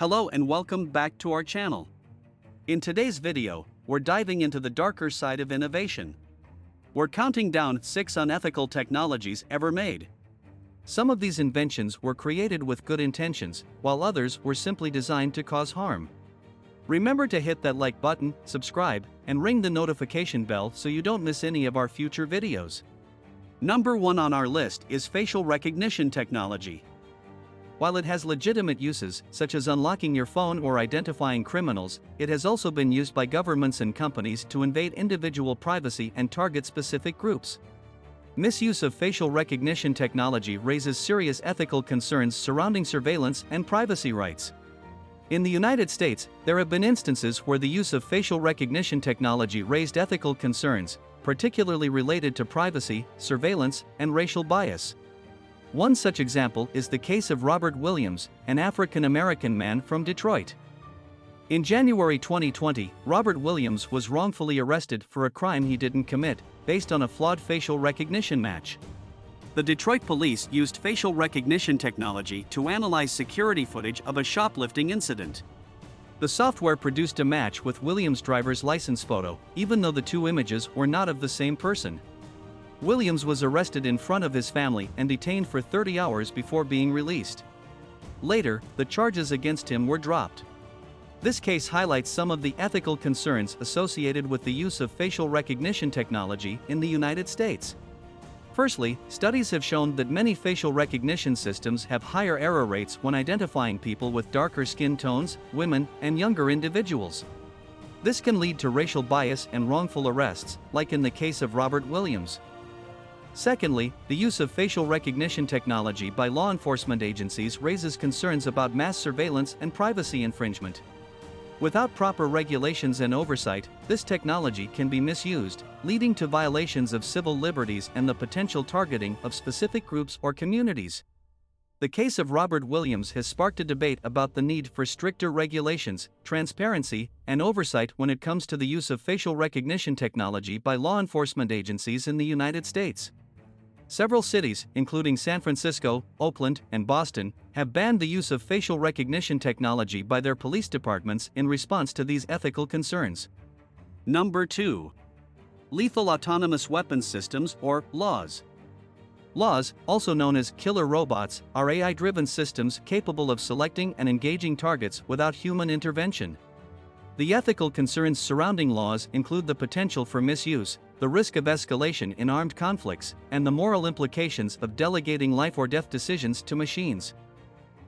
Hello and welcome back to our channel. In today's video, we're diving into the darker side of innovation. We're counting down 6 unethical technologies ever made. Some of these inventions were created with good intentions, while others were simply designed to cause harm. Remember to hit that like button, subscribe, and ring the notification bell so you don't miss any of our future videos. Number 1 on our list is facial recognition technology. While it has legitimate uses, such as unlocking your phone or identifying criminals, it has also been used by governments and companies to invade individual privacy and target specific groups. Misuse of facial recognition technology raises serious ethical concerns surrounding surveillance and privacy rights. In the United States, there have been instances where the use of facial recognition technology raised ethical concerns, particularly related to privacy, surveillance, and racial bias. One such example is the case of Robert Williams, an African-American man from Detroit. In January 2020, Robert Williams was wrongfully arrested for a crime he didn't commit, based on a flawed facial recognition match. The Detroit police used facial recognition technology to analyze security footage of a shoplifting incident. The software produced a match with Williams' driver's license photo, even though the two images were not of the same person. Williams was arrested in front of his family and detained for 30 hours before being released. Later, the charges against him were dropped. This case highlights some of the ethical concerns associated with the use of facial recognition technology in the United States. Firstly, studies have shown that many facial recognition systems have higher error rates when identifying people with darker skin tones, women, and younger individuals. This can lead to racial bias and wrongful arrests, like in the case of Robert Williams. Secondly, the use of facial recognition technology by law enforcement agencies raises concerns about mass surveillance and privacy infringement. Without proper regulations and oversight, this technology can be misused, leading to violations of civil liberties and the potential targeting of specific groups or communities. The case of Robert Williams has sparked a debate about the need for stricter regulations, transparency, and oversight when it comes to the use of facial recognition technology by law enforcement agencies in the United States. Several cities, including San Francisco, Oakland, and Boston, have banned the use of facial recognition technology by their police departments in response to these ethical concerns. Number 2. Lethal autonomous weapons systems, or LAWS. LAWS, also known as killer robots, are AI-driven systems capable of selecting and engaging targets without human intervention. The ethical concerns surrounding LAWS include the potential for misuse, the risk of escalation in armed conflicts, and the moral implications of delegating life or death decisions to machines.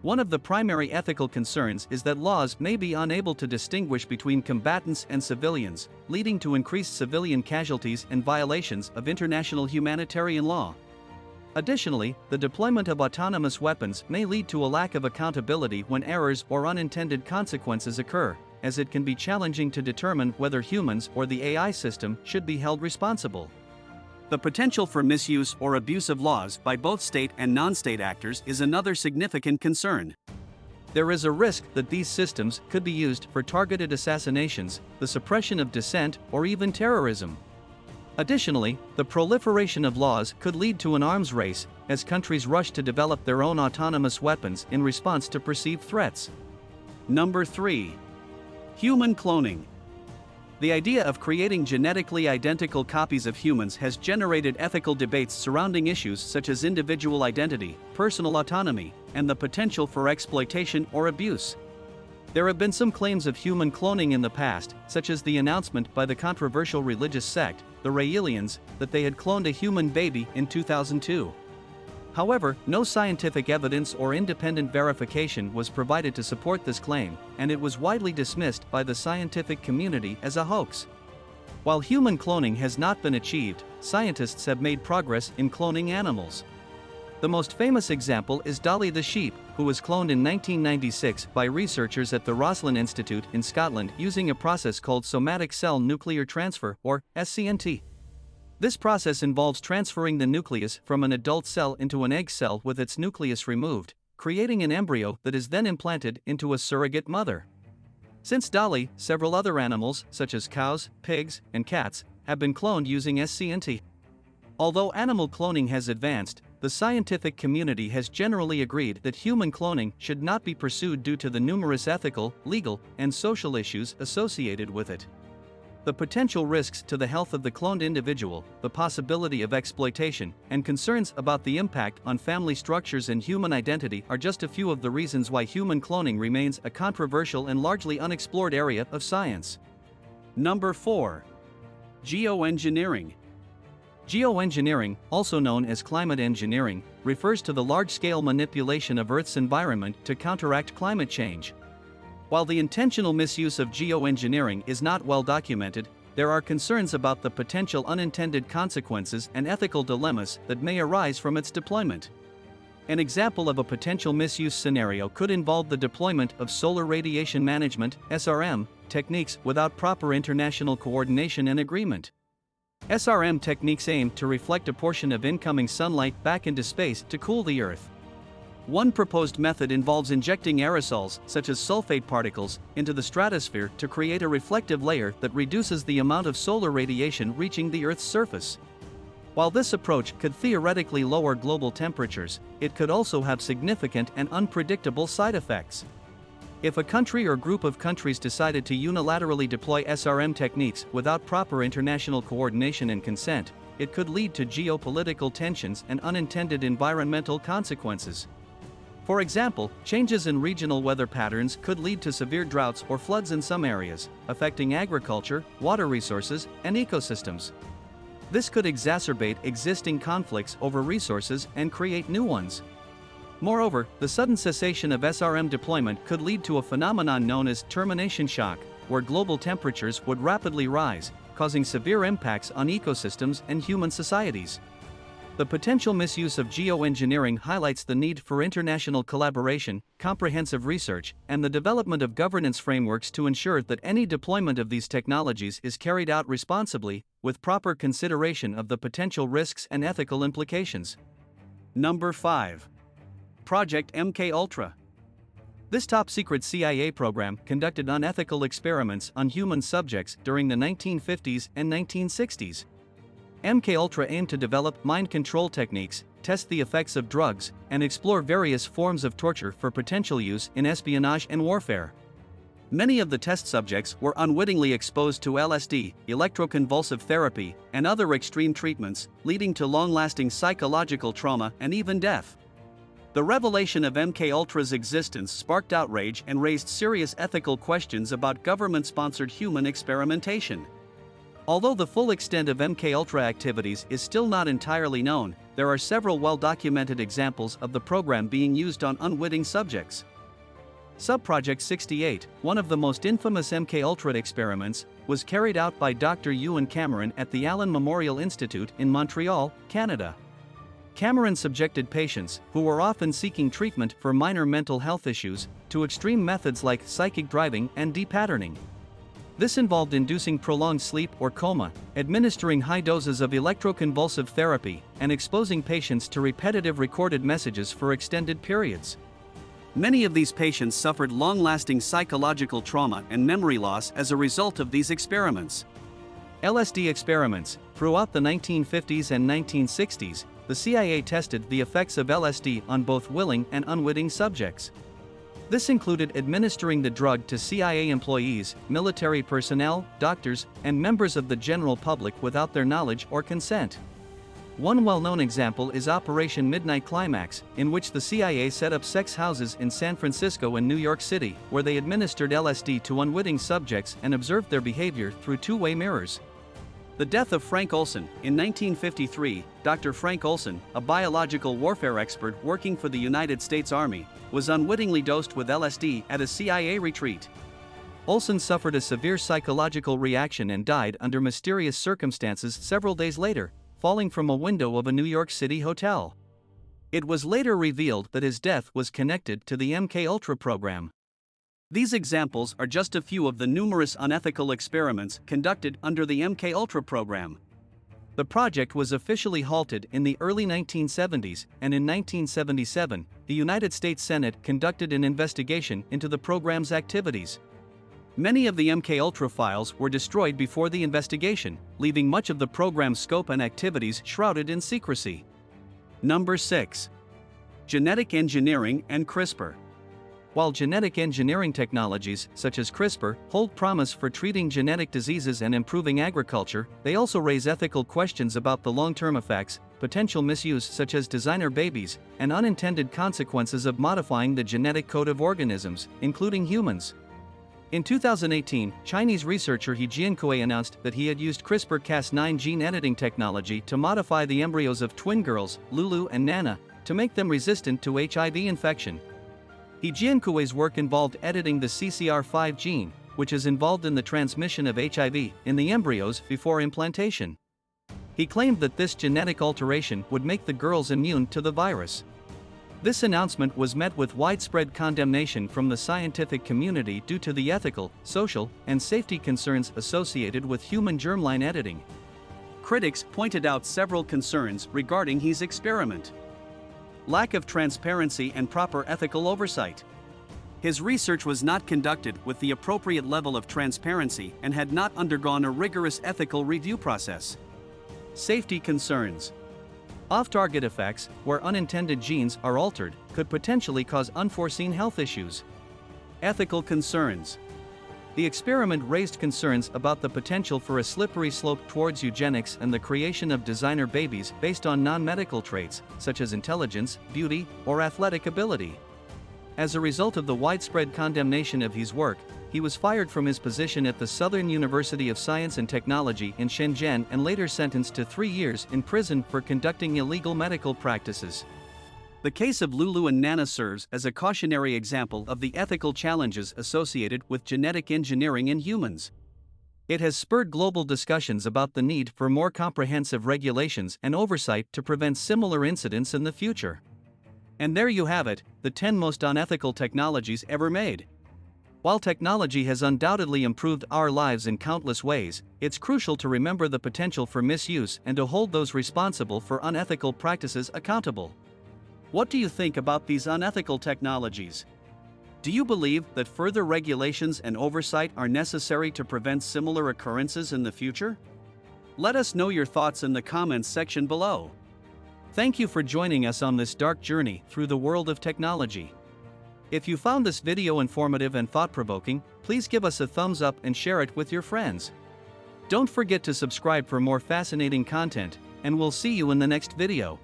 One of the primary ethical concerns is that LAWS may be unable to distinguish between combatants and civilians, leading to increased civilian casualties and violations of international humanitarian law. Additionally, the deployment of autonomous weapons may lead to a lack of accountability when errors or unintended consequences occur, as it can be challenging to determine whether humans or the AI system should be held responsible. The potential for misuse or abuse of laws by both state and non-state actors is another significant concern. There is a risk that these systems could be used for targeted assassinations, the suppression of dissent, or even terrorism. Additionally, the proliferation of laws could lead to an arms race, as countries rush to develop their own autonomous weapons in response to perceived threats. Number 3. Human cloning. The idea of creating genetically identical copies of humans has generated ethical debates surrounding issues such as individual identity, personal autonomy, and the potential for exploitation or abuse. There have been some claims of human cloning in the past, such as the announcement by the controversial religious sect, the Raelians, that they had cloned a human baby in 2002. However, no scientific evidence or independent verification was provided to support this claim, and it was widely dismissed by the scientific community as a hoax. While human cloning has not been achieved, scientists have made progress in cloning animals. The most famous example is Dolly the sheep, who was cloned in 1996 by researchers at the Roslin Institute in Scotland using a process called somatic cell nuclear transfer, or SCNT. This process involves transferring the nucleus from an adult cell into an egg cell with its nucleus removed, creating an embryo that is then implanted into a surrogate mother. Since Dolly, several other animals, such as cows, pigs, and cats, have been cloned using SCNT. Although animal cloning has advanced, the scientific community has generally agreed that human cloning should not be pursued due to the numerous ethical, legal, and social issues associated with it. The potential risks to the health of the cloned individual, the possibility of exploitation, and concerns about the impact on family structures and human identity are just a few of the reasons why human cloning remains a controversial and largely unexplored area of science. Number 4. Geoengineering. Geoengineering, also known as climate engineering, refers to the large-scale manipulation of Earth's environment to counteract climate change. While the intentional misuse of geoengineering is not well documented, there are concerns about the potential unintended consequences and ethical dilemmas that may arise from its deployment. An example of a potential misuse scenario could involve the deployment of solar radiation management (SRM) techniques without proper international coordination and agreement. SRM techniques aim to reflect a portion of incoming sunlight back into space to cool the Earth. One proposed method involves injecting aerosols, such as sulfate particles, into the stratosphere to create a reflective layer that reduces the amount of solar radiation reaching the Earth's surface. While this approach could theoretically lower global temperatures, it could also have significant and unpredictable side effects. If a country or group of countries decided to unilaterally deploy SRM techniques without proper international coordination and consent, it could lead to geopolitical tensions and unintended environmental consequences. For example, changes in regional weather patterns could lead to severe droughts or floods in some areas, affecting agriculture, water resources, and ecosystems. This could exacerbate existing conflicts over resources and create new ones. Moreover, the sudden cessation of SRM deployment could lead to a phenomenon known as termination shock, where global temperatures would rapidly rise, causing severe impacts on ecosystems and human societies. The potential misuse of geoengineering highlights the need for international collaboration, comprehensive research, and the development of governance frameworks to ensure that any deployment of these technologies is carried out responsibly, with proper consideration of the potential risks and ethical implications. Number 5. Project MKUltra. This top-secret CIA program conducted unethical experiments on human subjects during the 1950s and 1960s. MKUltra aimed to develop mind control techniques, test the effects of drugs, and explore various forms of torture for potential use in espionage and warfare. Many of the test subjects were unwittingly exposed to LSD, electroconvulsive therapy, and other extreme treatments, leading to long-lasting psychological trauma and even death. The revelation of MKUltra's existence sparked outrage and raised serious ethical questions about government-sponsored human experimentation. Although the full extent of MKUltra activities is still not entirely known, there are several well-documented examples of the program being used on unwitting subjects. Subproject 68, one of the most infamous MKUltra experiments, was carried out by Dr. Ewan Cameron at the Allen Memorial Institute in Montreal, Canada. Cameron subjected patients, who were often seeking treatment for minor mental health issues, to extreme methods like psychic driving and depatterning. This involved inducing prolonged sleep or coma, administering high doses of electroconvulsive therapy, and exposing patients to repetitive recorded messages for extended periods. Many of these patients suffered long-lasting psychological trauma and memory loss as a result of these experiments. LSD experiments. Throughout the 1950s and 1960s, the CIA tested the effects of LSD on both willing and unwitting subjects. This included administering the drug to CIA employees, military personnel, doctors, and members of the general public without their knowledge or consent. One well-known example is Operation Midnight Climax, in which the CIA set up sex houses in San Francisco and New York City, where they administered LSD to unwitting subjects and observed their behavior through two-way mirrors. The death of Frank Olson. In 1953, Dr. Frank Olson, a biological warfare expert working for the United States Army, was unwittingly dosed with LSD at a CIA retreat. Olson suffered a severe psychological reaction and died under mysterious circumstances several days later, falling from a window of a New York City hotel. It was later revealed that his death was connected to the MKUltra program. These examples are just a few of the numerous unethical experiments conducted under the MKUltra program. The project was officially halted in the early 1970s, and in 1977, the United States Senate conducted an investigation into the program's activities. Many of the MKUltra files were destroyed before the investigation, leaving much of the program's scope and activities shrouded in secrecy. Number 6. Genetic engineering and CRISPR. While genetic engineering technologies, such as CRISPR, hold promise for treating genetic diseases and improving agriculture, they also raise ethical questions about the long-term effects, potential misuse such as designer babies, and unintended consequences of modifying the genetic code of organisms, including humans. In 2018, Chinese researcher He Jiankui announced that he had used CRISPR-Cas9 gene editing technology to modify the embryos of twin girls, Lulu and Nana, to make them resistant to HIV infection. He Jiankui's work involved editing the CCR5 gene, which is involved in the transmission of HIV, in the embryos before implantation. He claimed that this genetic alteration would make the girls immune to the virus. This announcement was met with widespread condemnation from the scientific community due to the ethical, social, and safety concerns associated with human germline editing. Critics pointed out several concerns regarding his experiment. Lack of transparency and proper ethical oversight. His research was not conducted with the appropriate level of transparency and had not undergone a rigorous ethical review process. Safety concerns. Off-target effects, where unintended genes are altered, could potentially cause unforeseen health issues. Ethical concerns. The experiment raised concerns about the potential for a slippery slope towards eugenics and the creation of designer babies based on non-medical traits, such as intelligence, beauty, or athletic ability. As a result of the widespread condemnation of his work, he was fired from his position at the Southern University of Science and Technology in Shenzhen and later sentenced to 3 years in prison for conducting illegal medical practices. The case of Lulu and Nana serves as a cautionary example of the ethical challenges associated with genetic engineering in humans. It has spurred global discussions about the need for more comprehensive regulations and oversight to prevent similar incidents in the future. And there you have it, the 10 most unethical technologies ever made. While technology has undoubtedly improved our lives in countless ways, it's crucial to remember the potential for misuse and to hold those responsible for unethical practices accountable. What do you think about these unethical technologies? Do you believe that further regulations and oversight are necessary to prevent similar occurrences in the future? Let us know your thoughts in the comments section below. Thank you for joining us on this dark journey through the world of technology. If you found this video informative and thought-provoking, please give us a thumbs up and share it with your friends. Don't forget to subscribe for more fascinating content, and we'll see you in the next video.